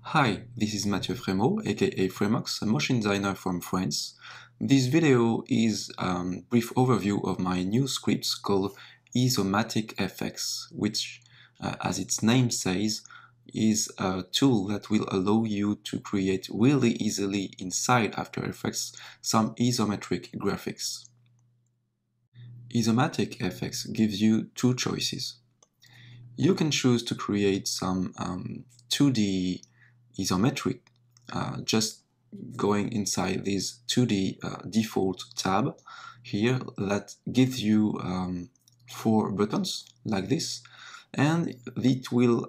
Hi, this is Mathieu Frémaux, aka Fremox, a motion designer from France. This video is a brief overview of my new scripts called isoMatic FX, which, as its name says, is a tool that will allow you to create really easily inside After Effects some isometric graphics. isoMatic FX gives you two choices. You can choose to create some 2D isometric, just going inside this 2D default tab here that gives you 4 buttons like this, and it will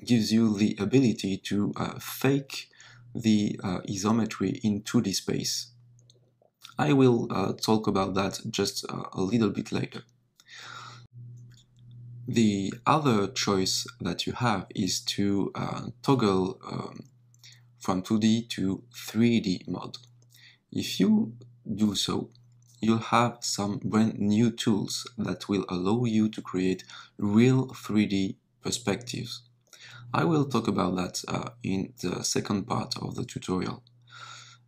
gives you the ability to fake the isometry in 2D space. I will talk about that just a little bit later. The other choice that you have is to toggle from 2D to 3D mode. If you do so, you'll have some brand new tools that will allow you to create real 3D perspectives. I will talk about that in the second part of the tutorial.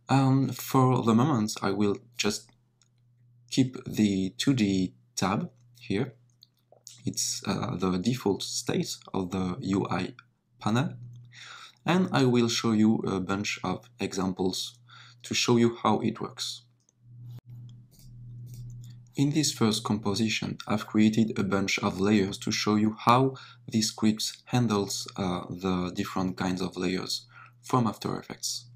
For the moment, I will just keep the 2D tab here. It's the default state of the UI panel, and I will show you a bunch of examples to show you how it works. In this first composition, I've created a bunch of layers to show you how this script handles the different kinds of layers from After Effects.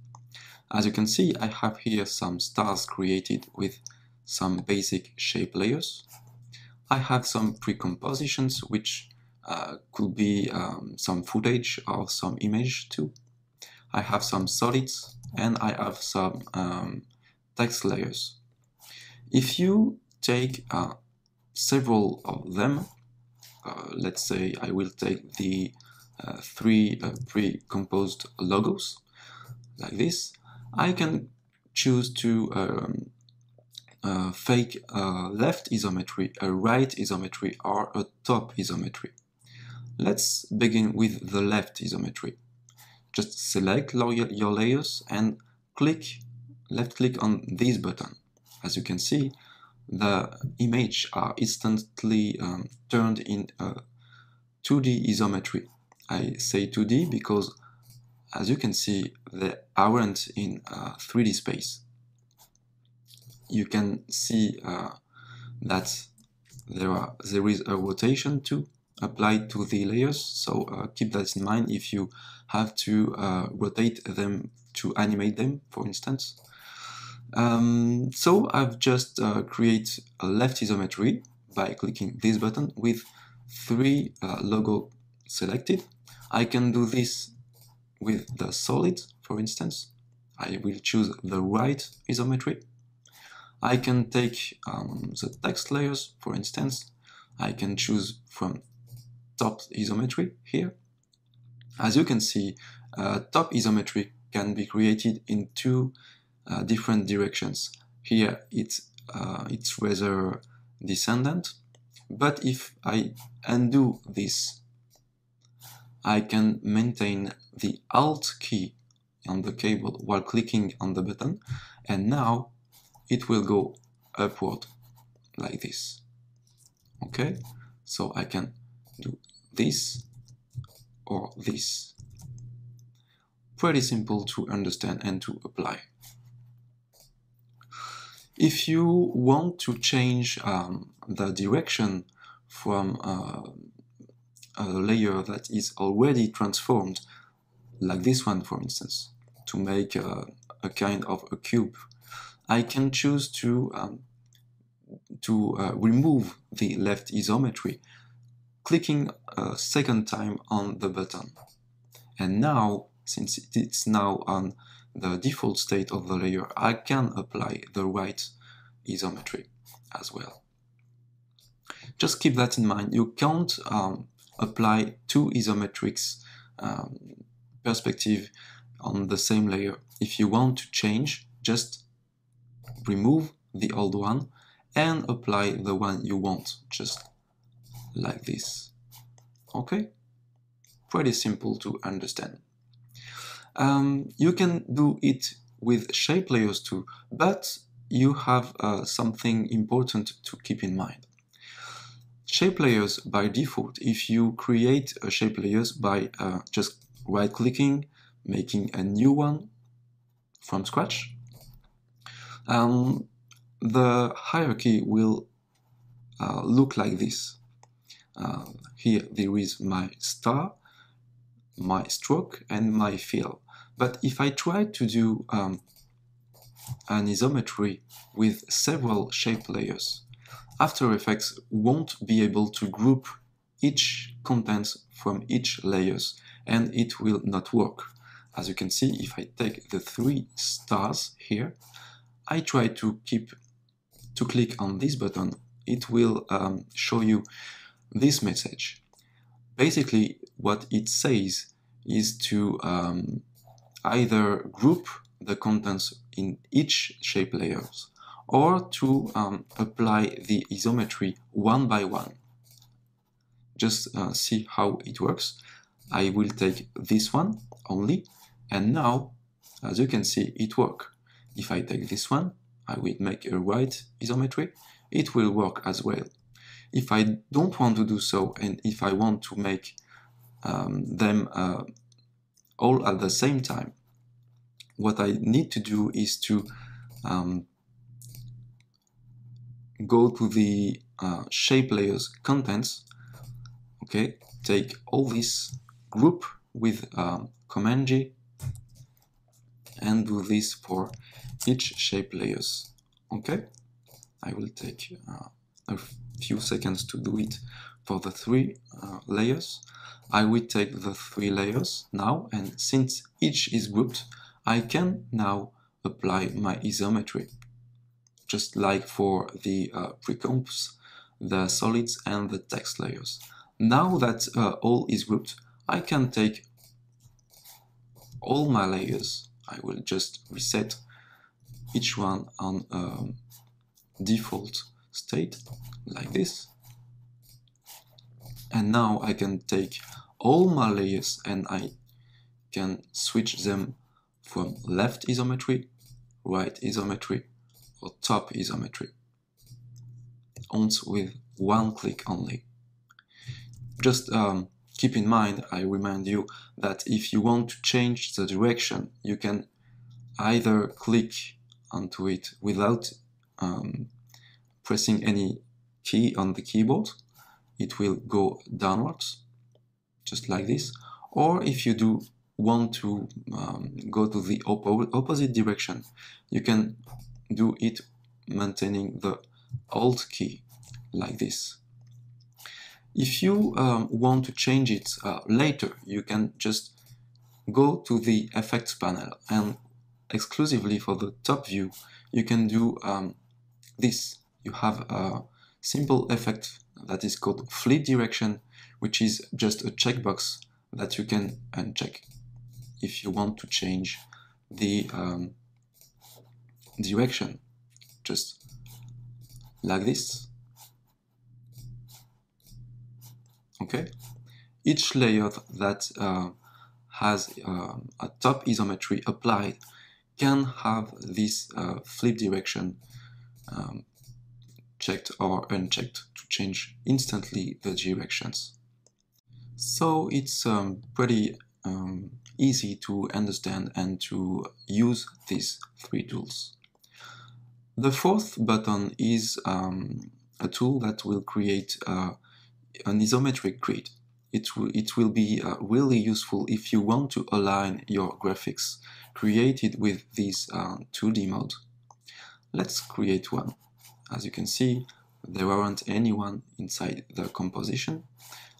As you can see, I have here some stars created with some basic shape layers. I have some pre-compositions, which could be some footage or some image too. I have some solids, and I have some text layers. If you take several of them, let's say I will take the 3 pre-composed logos, like this, I can choose to fake a left isometry, a right isometry, or a top isometry. Let's begin with the left isometry. Just select your layers and left click on this button. As you can see, the image are instantly turned in a 2D isometry. I say 2D because, as you can see, they aren't in 3D space. You can see that there is a rotation too applied to the layers, so keep that in mind if you have to rotate them to animate them, for instance. So I've just created a left isometry by clicking this button with 3 logo selected. I can do this with the solid, for instance. I will choose the right isometry. I can take the text layers, for instance. I can choose from top isometry here. As you can see, top isometry can be created in 2 different directions. Here it's rather descendant, but if I undo this, I can maintain the Alt key on the keyboard while clicking on the button, and now it will go upward like this. Okay, so I can do this or this. Pretty simple to understand and to apply. If you want to change the direction from a layer that is already transformed, like this one for instance, to make a kind of a cube, I can choose to remove the left isometry, clicking a second time on the button. And now, since it's now on the default state of the layer, I can apply the right isometry as well. Just keep that in mind. You can't apply 2 isometrics perspective on the same layer. If you want to change, just remove the old one and apply the one you want, just like this. Okay? Pretty simple to understand. You can do it with shape layers too, but you have something important to keep in mind. Shape layers by default, if you create a shape layers by just right-clicking, making a new one from scratch, the hierarchy will look like this. Here there is my star, my stroke, and my fill. But if I try to do an isometry with several shape layers, After Effects won't be able to group each content from each layers, and it will not work. As you can see, if I take the 3 stars here, I try to click on this button, it will show you this message. Basically, what it says is to either group the contents in each shape layers or to apply the isometry one by one. Just see how it works. I will take this one only, and now, as you can see, it works. If I take this one, I will make a right isometry, it will work as well. If I don't want to do so, and if I want to make them all at the same time, what I need to do is to go to the shape layers contents, okay, take all this group with Command G and do this for each shape layers. Okay, I will take a few seconds to do it for the 3 layers. I will take the 3 layers now, and since each is grouped, I can now apply my isometry, just like for the pre-comps, the solids, and the text layers. Now that all is grouped, I can take all my layers. I will just reset each one on default state, like this. And now I can take all my layers and I can switch them from left isometry, right isometry, or top isometry, once with one click only. Just keep in mind, I remind you that if you want to change the direction, you can either click onto it without pressing any key on the keyboard, it will go downwards, just like this, or if you do want to go to the opposite direction, you can do it maintaining the Alt key, like this. If you want to change it later, you can just go to the Effects panel, and exclusively for the top view, you can do this. You have a simple effect that is called Flip Direction, which is just a checkbox that you can uncheck if you want to change the direction, just like this. Okay, each layer that has a top isometry applied can have this flip direction checked or unchecked to change instantly the directions. So it's pretty easy to understand and to use these 3 tools. The 4th button is a tool that will create an isometric grid. It will be really useful if you want to align your graphics created with this 2D mode. Let's create one. As you can see, there aren't anyone inside the composition.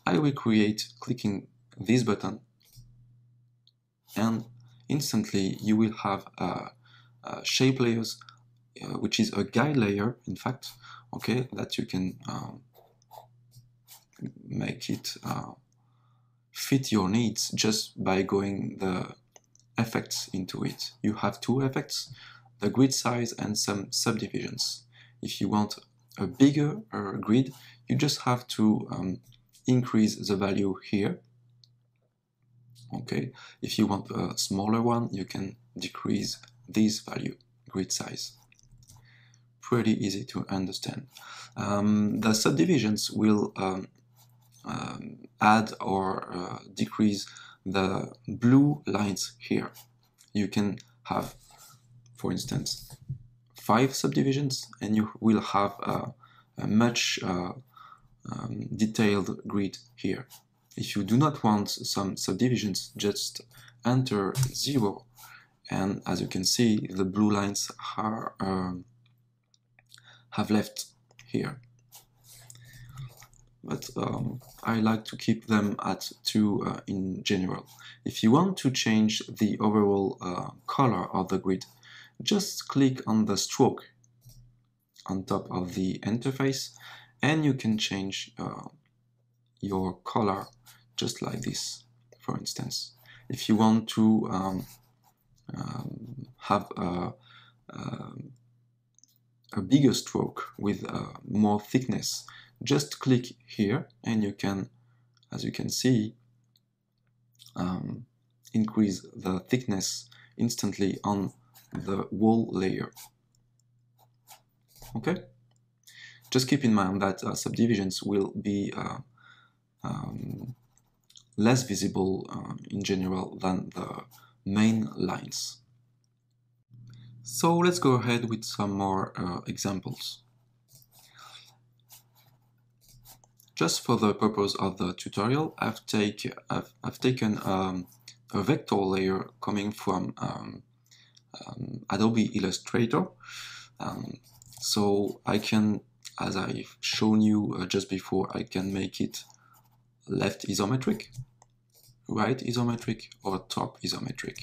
I will create clicking this button, and instantly you will have shape layers, which is a guide layer, in fact, okay, that you can make it fit your needs just by going the effects into it. You have 2 effects, the grid size and some subdivisions. If you want a bigger grid, you just have to increase the value here, Okay, if you want a smaller one, you can decrease this value, grid size. Pretty easy to understand. The subdivisions will add or decrease the blue lines here. You can have, for instance, 5 subdivisions, and you will have a much detailed grid here. If you do not want some subdivisions, just enter 0, and as you can see, the blue lines are, have left here. But I like to keep them at 2 in general. If you want to change the overall color of the grid, just click on the stroke on top of the interface, and you can change your color just like this, for instance. If you want to have a bigger stroke with more thickness, just click here, and you can, as you can see, increase the thickness instantly on the whole layer. Okay? Just keep in mind that subdivisions will be less visible in general than the main lines. So let's go ahead with some more examples. Just for the purpose of the tutorial, I've taken a vector layer coming from Adobe Illustrator. So I can, as I've shown you just before, I can make it left isometric, right isometric, or top isometric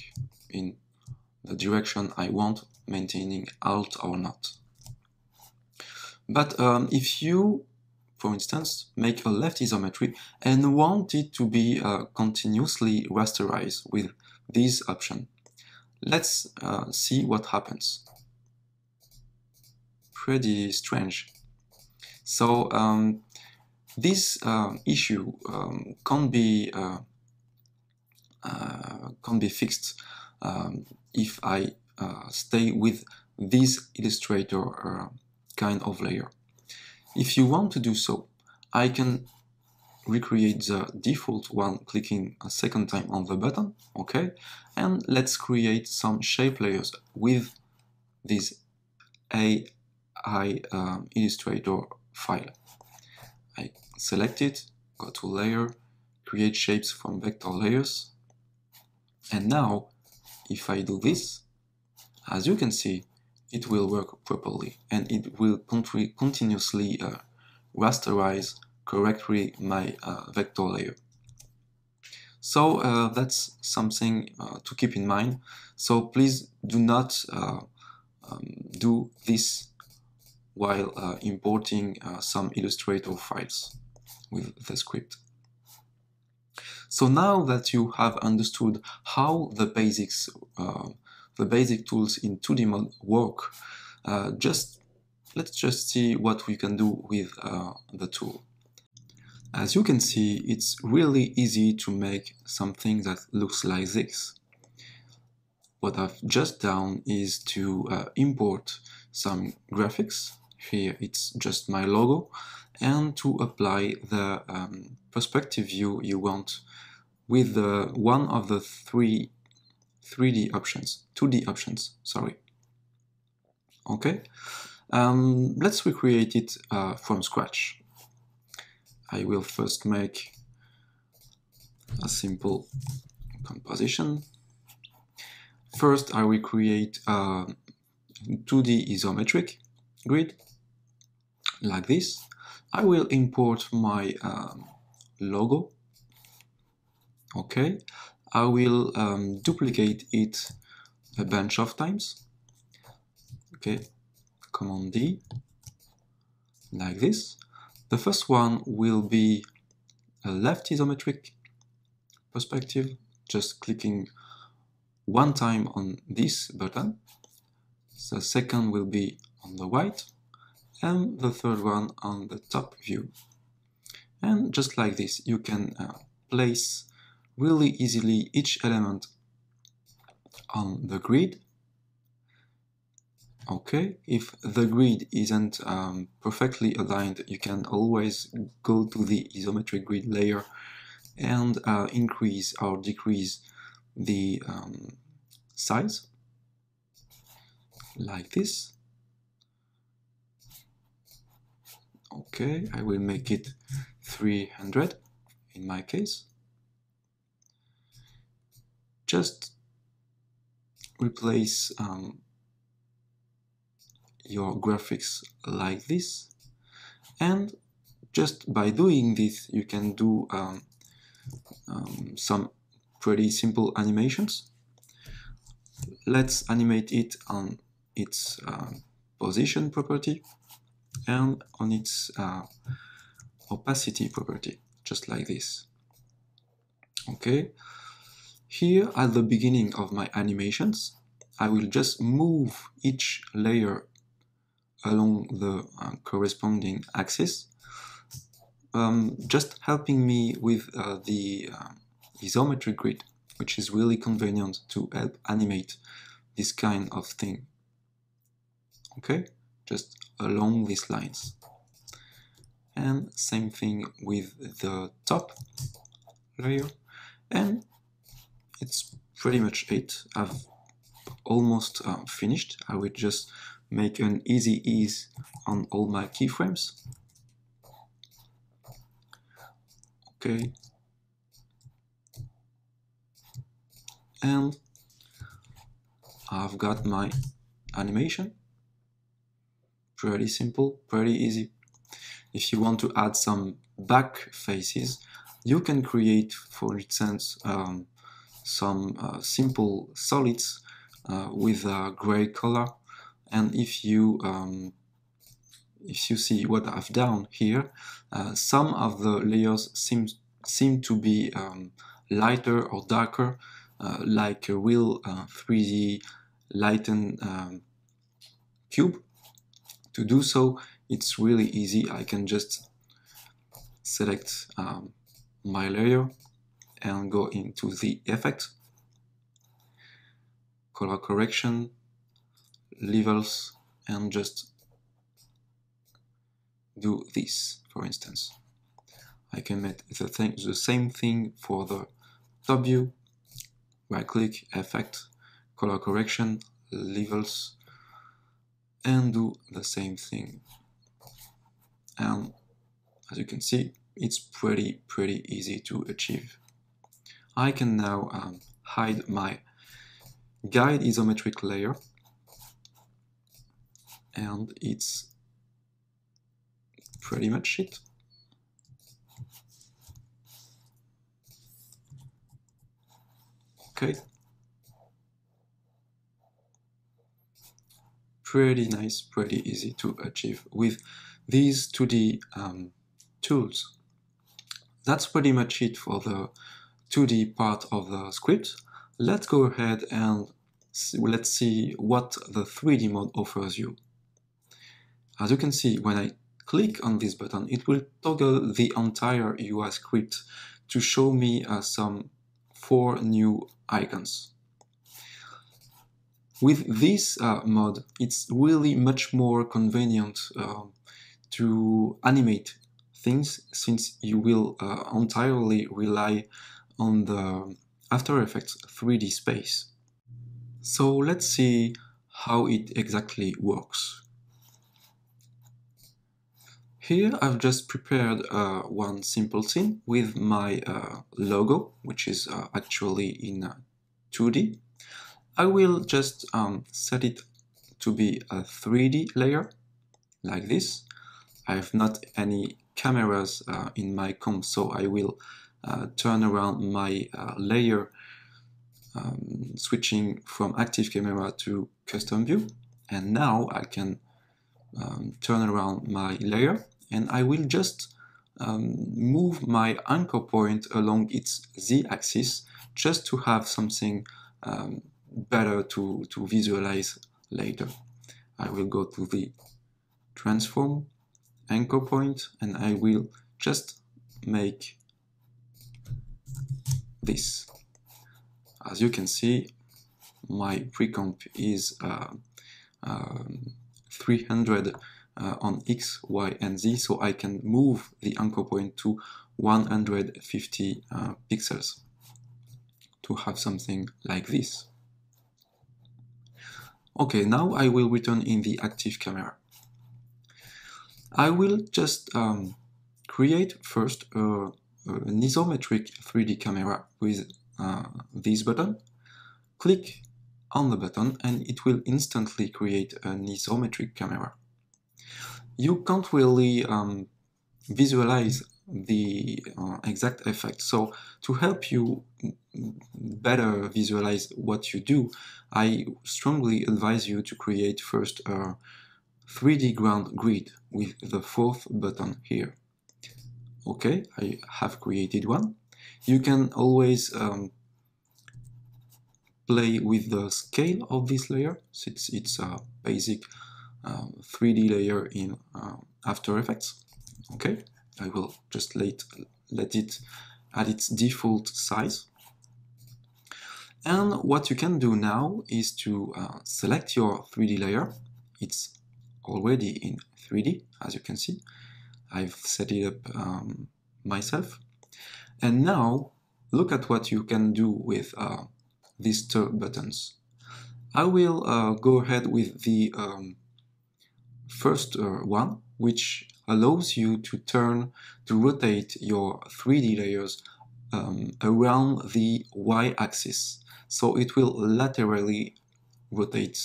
in the direction I want, maintaining alt or not. But if you, for instance, make a left isometry and want it to be continuously rasterized with this option, let's see what happens. Pretty strange. So this issue can't be fixed if I stay with this Illustrator kind of layer. If you want to do so, I can recreate the default one clicking a second time on the button, okay? And let's create some shape layers with this AI Illustrator file. I select it, go to layer, create shapes from vector layers, and now if I do this, as you can see, it will work properly, and it will continuously rasterize correctly my vector layer. So that's something to keep in mind. So please do not do this while importing some Illustrator files with the script. So now that you have understood how the basic tools in 2D mode work, let's just see what we can do with the tool. As you can see, it's really easy to make something that looks like this. What I've just done is to import some graphics. Here it's just my logo, and to apply the perspective view you want with one of the 2D options, sorry. Okay, let's recreate it from scratch. I will first make a simple composition. First, I will create a 2D isometric grid, like this. I will import my logo. Okay, I will duplicate it a bunch of times. Okay, Command D, like this. The first one will be a left isometric perspective, just clicking one time on this button. The second will be on the right, and the third one on the top view. And just like this, you can place really easily each element on the grid. Okay, if the grid isn't perfectly aligned, you can always go to the isometric grid layer and increase or decrease the size, like this. Okay, I will make it 300 in my case. Just replace your graphics like this, and just by doing this you can do some pretty simple animations. Let's animate it on its position property and on its opacity property, just like this. Okay, here at the beginning of my animations, I will just move each layer along the corresponding axis, just helping me with the isometric grid, which is really convenient to help animate this kind of thing. Okay, just along these lines. And same thing with the top layer, and it's pretty much it. I've almost finished. I will just make an easy ease on all my keyframes. Okay, and I've got my animation. Pretty simple, pretty easy. If you want to add some back faces, you can create, for instance, some simple solids with a gray color. And if you see what I've done here, some of the layers seem to be lighter or darker, like a real 3D lightened cube. To do so, it's really easy. I can just select my layer and go into the effect, color correction, levels, and just do this, for instance. I can make the same thing for the top view. Right click, effect, color correction, levels, and do the same thing. And as you can see, it's pretty easy to achieve. I can now hide my guide isometric layer, and it's pretty much it. Okay, pretty nice, pretty easy to achieve with these 2D tools. That's pretty much it for the 2D part of the script. Let's go ahead and let's see what the 3D mode offers you. As you can see, when I click on this button, it will toggle the entire UI script to show me some 4 new icons. With this mode, it's really much more convenient to animate things, since you will entirely rely on the After Effects 3D space. So let's see how it exactly works. Here I've just prepared one simple scene with my logo, which is actually in 2D. I will just set it to be a 3D layer, like this. I have not any cameras in my comp, so I will turn around my layer, switching from active camera to custom view. And now I can turn around my layer, and I will just move my anchor point along its z-axis, just to have something better to visualize later. I will go to the transform, anchor point, and I will just make this. As you can see, my pre-comp is 300 on X, Y, and Z, so I can move the anchor point to 150 pixels to have something like this. Okay, now I will return in the active camera. I will just create first an isometric 3D camera with this button. Click on the button and it will instantly create an isometric camera. You can't really visualize the exact effect, so to help you better visualize what you do, I strongly advise you to create first a 3D ground grid with the fourth button here. Okay, I have created one. You can always play with the scale of this layer, since it's a basic 3D layer in After Effects. Okay, I will just let it at its default size. And what you can do now is to select your 3D layer. It's already in 3D, as you can see. I've set it up myself. And now, look at what you can do with these two buttons. I will go ahead with the first one, which allows you to rotate your 3D layers around the y-axis. So it will laterally rotate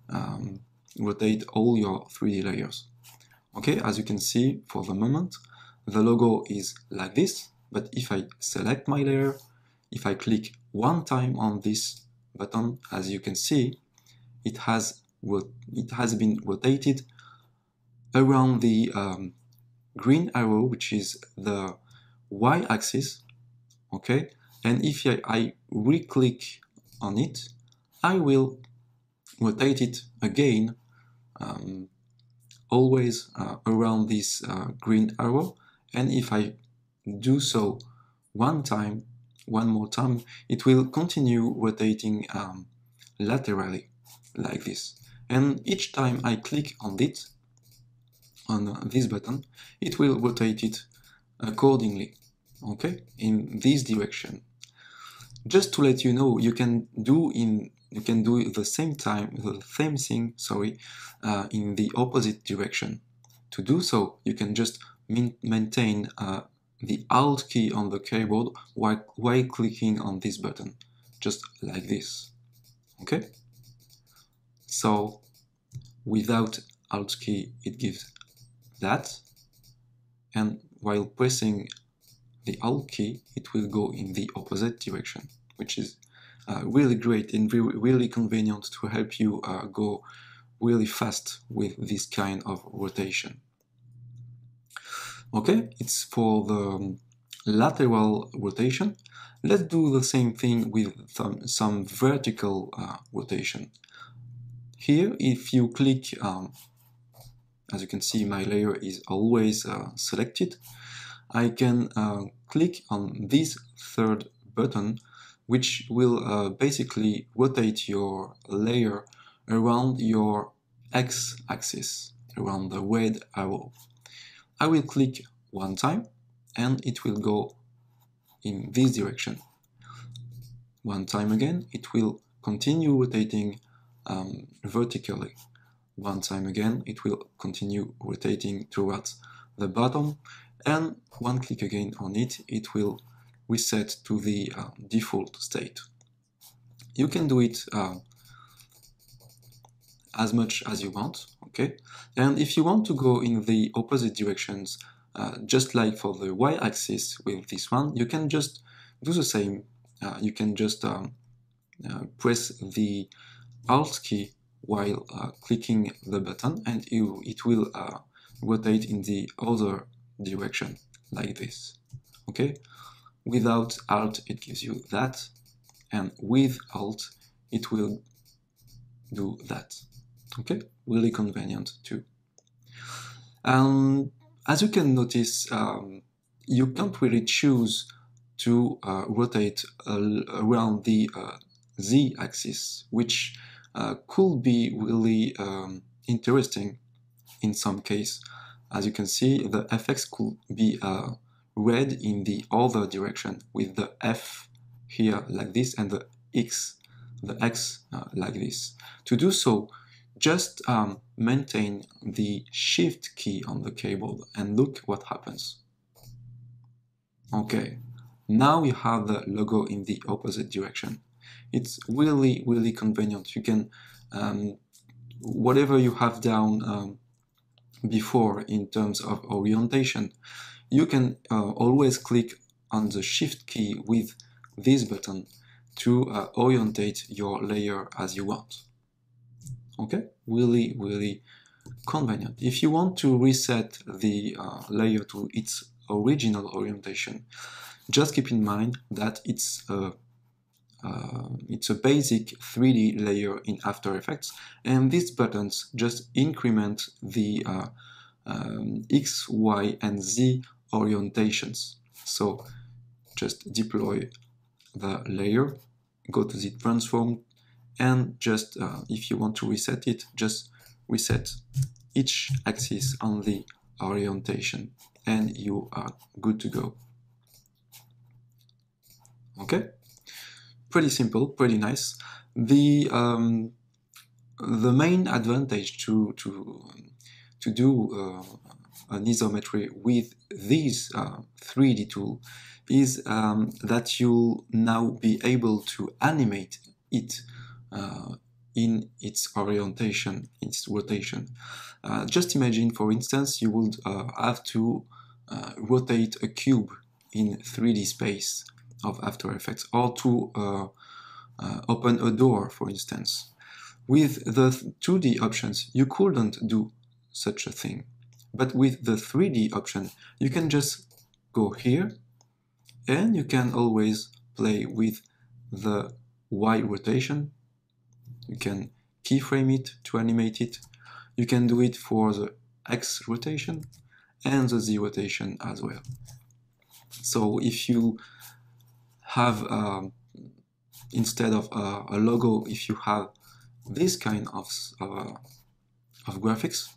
all your 3D layers. Okay, as you can see, for the moment, the logo is like this, but if I select my layer, if I click one time on this button, as you can see, it has been rotated around the green arrow, which is the y-axis, okay? And if I re-click on it, I will rotate it again, always around this green arrow. And if I do so one more time, it will continue rotating laterally like this. And each time I click on it, on this button, it will rotate it accordingly, okay, in this direction. Just to let you know, you can do the same thing, in the opposite direction. To do so, you can just maintain the Alt key on the keyboard while clicking on this button, just like this. Okay? So without Alt key, it gives that, and while pressing the Alt key, it will go in the opposite direction, which is really great and really convenient to help you go really fast with this kind of rotation. Okay, it's for the lateral rotation. Let's do the same thing with some vertical rotation. Here, if you click, as you can see, my layer is always selected. I can click on this third button, which will basically rotate your layer around your x-axis, around the red arrow. I will click one time and it will go in this direction. One time again, it will continue rotating vertically. One time again, it will continue rotating towards the bottom, and one click again on it, it will reset to the default state. You can do it as much as you want, okay? And if you want to go in the opposite directions, just like for the y-axis with this one, you can just do the same. You can just press the Alt key while clicking the button, and it will rotate in the other direction, like this, okay? Without Alt, it gives you that, and with Alt, it will do that, okay? Really convenient too. As you can notice, you can't really choose to rotate around the z-axis, which could be really interesting in some case. As you can see, the fx could be read in the other direction, with the f here like this and the x like this. To do so, just maintain the shift key on the keyboard and look what happens. Okay, now you have the logo in the opposite direction. It's really convenient. You can, whatever you have down before in terms of orientation, you can always click on the shift key with this button to orientate your layer as you want. Okay, really convenient. If you want to reset the layer to its original orientation, just keep in mind that it's a basic 3D layer in After Effects, and these buttons just increment the X, Y, and Z orientations. So just deploy the layer, go to the transform, and just if you want to reset it, just reset each axis on the orientation and you are good to go. Okay, pretty simple, pretty nice. The main advantage to do an isometry with this 3D tool is that you'll now be able to animate it in its orientation, its rotation. Just imagine, for instance, you would have to rotate a cube in 3D space of After Effects, or to open a door, for instance. With the 2D options, you couldn't do such a thing. But with the 3D option, you can just go here, and you can always play with the Y rotation. You can keyframe it to animate it. You can do it for the X rotation and the Z rotation as well. So if you have, instead of a logo, if you have this kind of graphics,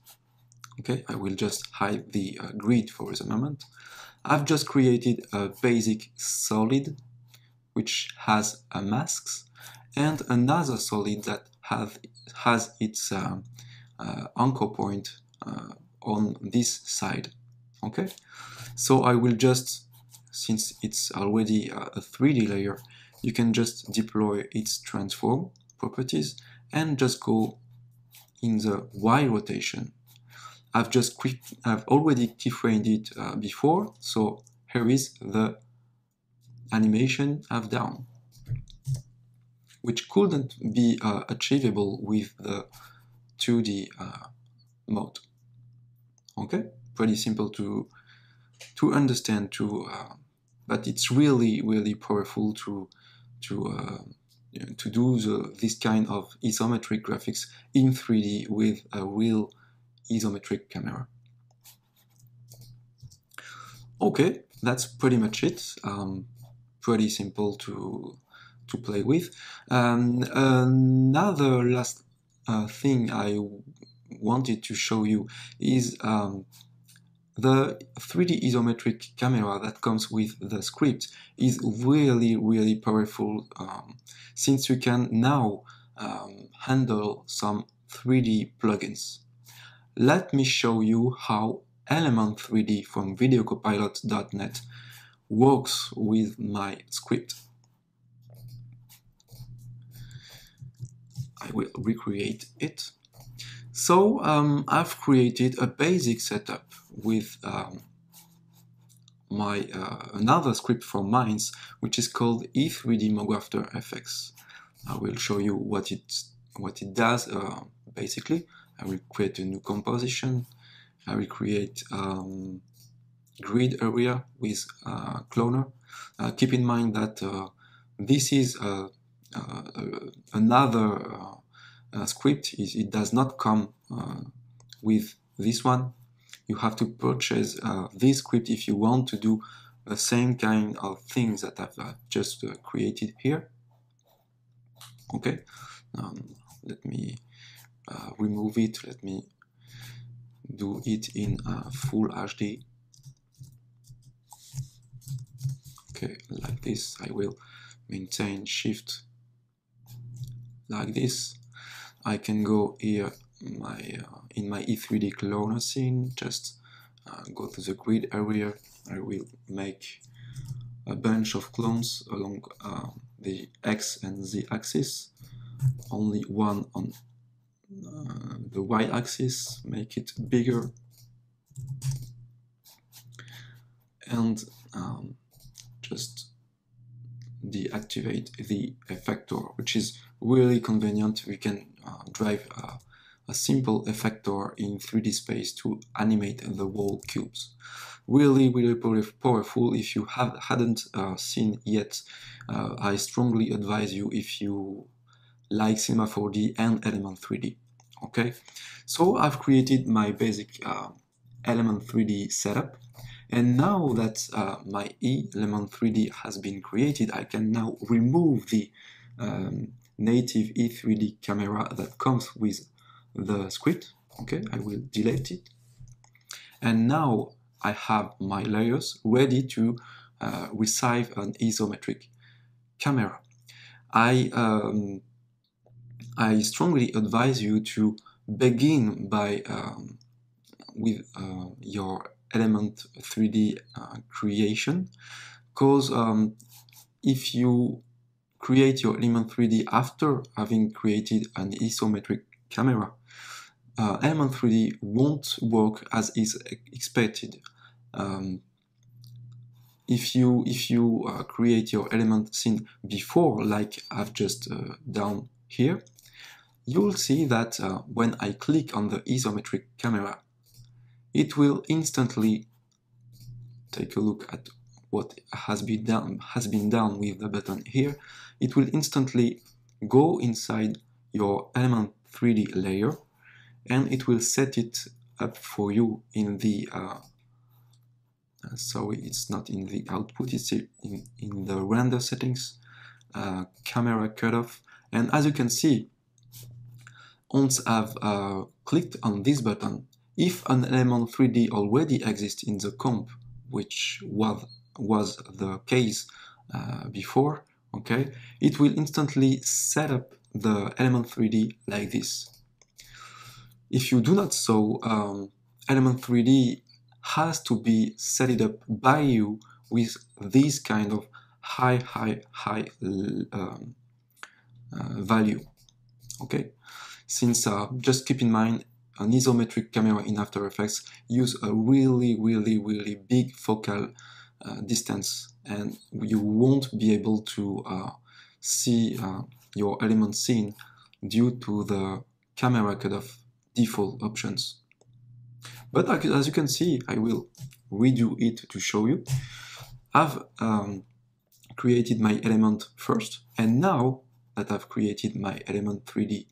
okay, I will just hide the grid for the moment. I've just created a basic solid which has masks, and another solid that has its anchor point on this side. Okay, so I will just, since it's already a 3D layer, you can just deploy its transform properties and just go in the Y rotation. I've already keyframed it before, so here is the animation I've done, which couldn't be achievable with the 2D mode. Okay, pretty simple to understand too, but it's really powerful to do this kind of isometric graphics in 3D with a real isometric camera. Okay, that's pretty much it. Pretty simple to play with. Another last thing I wanted to show you is the 3D isometric camera that comes with the script is really powerful, since you can now handle some 3D plugins. Let me show you how Element 3D from videocopilot.net works with my script. I will recreate it. So I've created a basic setup with my another script from Minds, which is called E3D Moog After Effects. I will show you what it does basically. I will create a new composition. I will create grid area with cloner. Keep in mind that this is another script. It does not come with this one. You have to purchase this script if you want to do the same kind of things that I've just created here. Okay, let me remove it. Let me do it in full HD. Okay, like this. I will maintain shift like this. I can go here in my E3D cloner scene, just go to the grid area. I will make a bunch of clones along the X and Z axis, only one on the Y axis, make it bigger, and just deactivate the effector, which is really convenient. We can drive a simple effector in 3D space to animate the wall cubes. Really powerful. If you hadn't seen yet, I strongly advise you if you like Cinema 4D and Element 3D. Okay, so I've created my basic Element 3D setup. And now that my Element 3D has been created, I can now remove the native E3D camera that comes with the script. Okay, I will delete it. And now I have my layers ready to receive an isometric camera. I strongly advise you to begin by with your Element 3D creation, because if you create your Element 3D after having created an isometric camera, Element 3D won't work as is expected. If you create your element scene before, like I've just done here, you'll see that when I click on the isometric camera, it will instantly take a look at what has been done with the button here. It will instantly go inside your Element 3D layer, and it will set it up for you in the sorry, it's not in the output, it's in the render settings, camera cutoff. And as you can see, once I've clicked on this button, if an Element 3D already exists in the comp, which was the case before, okay, it will instantly set up the Element 3D like this. If you do not so, Element 3D has to be set it up by you with this kind of high value. Okay, since just keep in mind, an isometric camera in After Effects use a really big focal distance, and you won't be able to see your element scene due to the camera cutoff default options. But as you can see, I will redo it to show you. I've created my element first, and now that I've created my Element 3D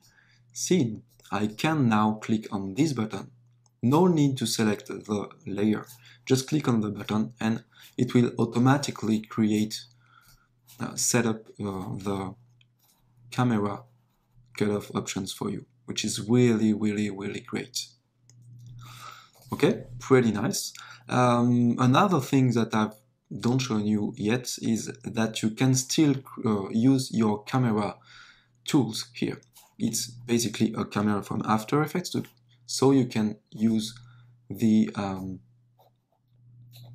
scene, I can now click on this button. No need to select the layer. Just click on the button and it will automatically create, set up the camera cutoff options for you, which is really great. Okay, pretty nice. Another thing that I've don't show you yet is that you can still use your camera tools here. It's basically a camera from After Effects, so you can use the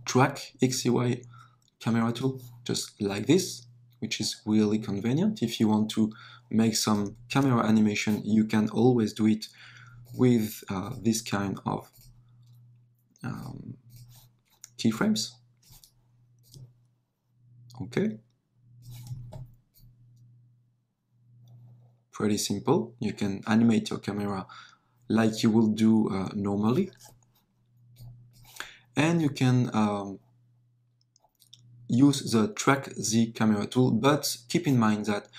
track XY camera tool just like this, which is really convenient. If you want to make some camera animation, you can always do it with this kind of keyframes. Okay, pretty simple. You can animate your camera like you will do normally, and you can use the Track Z camera tool, but keep in mind that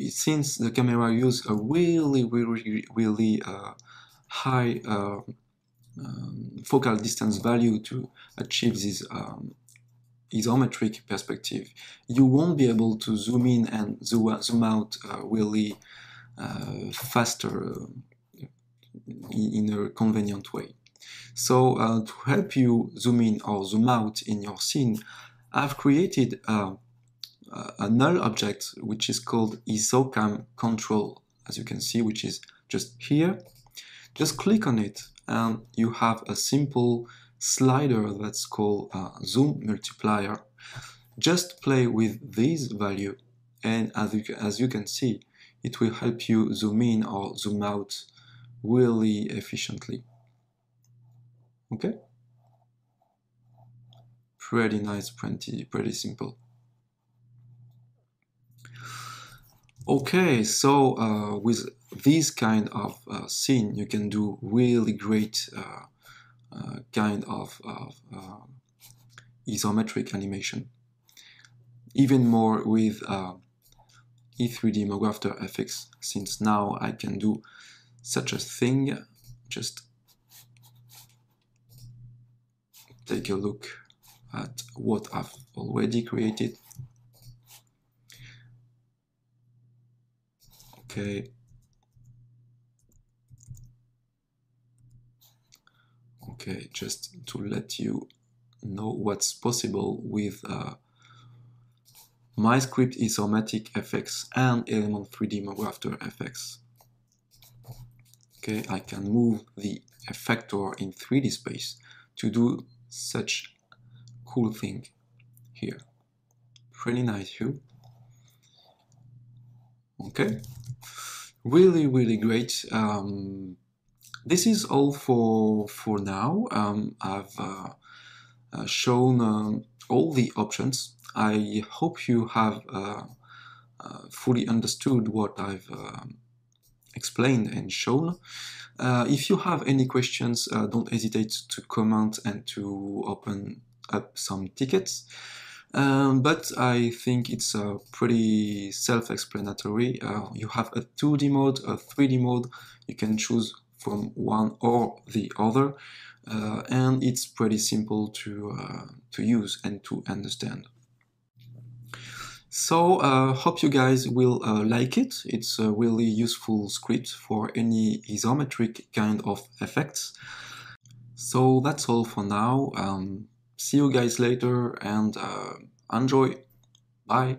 since the camera uses a really high focal distance value to achieve this isometric perspective, you won't be able to zoom in and zoom out really faster in a convenient way. So to help you zoom in or zoom out in your scene, I've created a null object which is called isocam control, as you can see, which is just here. Just click on it and you have a simple slider that's called zoom multiplier. Just play with this value, and as you can see, it will help you zoom in or zoom out really efficiently. Okay? Pretty nice, pretty simple. Okay, so with this kind of scene, you can do really great kind of isometric animation. Even more with E3D Moog After Effects, since now I can do such a thing. Just take a look at what I've already created. Okay. Okay, just to let you know what's possible with my script isoMatic effects and Element 3D Moog After Effects. Okay, I can move the effector in 3D space to do such cool thing here. Pretty nice view. Okay, really great. This is all for now. I've shown all the options. I hope you have fully understood what I've explained and shown. If you have any questions, don't hesitate to comment and to open up some tickets. But I think it's pretty self-explanatory. You have a 2D mode, a 3D mode. You can choose from one or the other, and it's pretty simple to use and to understand. So hope you guys will like it. It's a really useful script for any isometric kind of effects. So that's all for now. See you guys later and enjoy. Bye.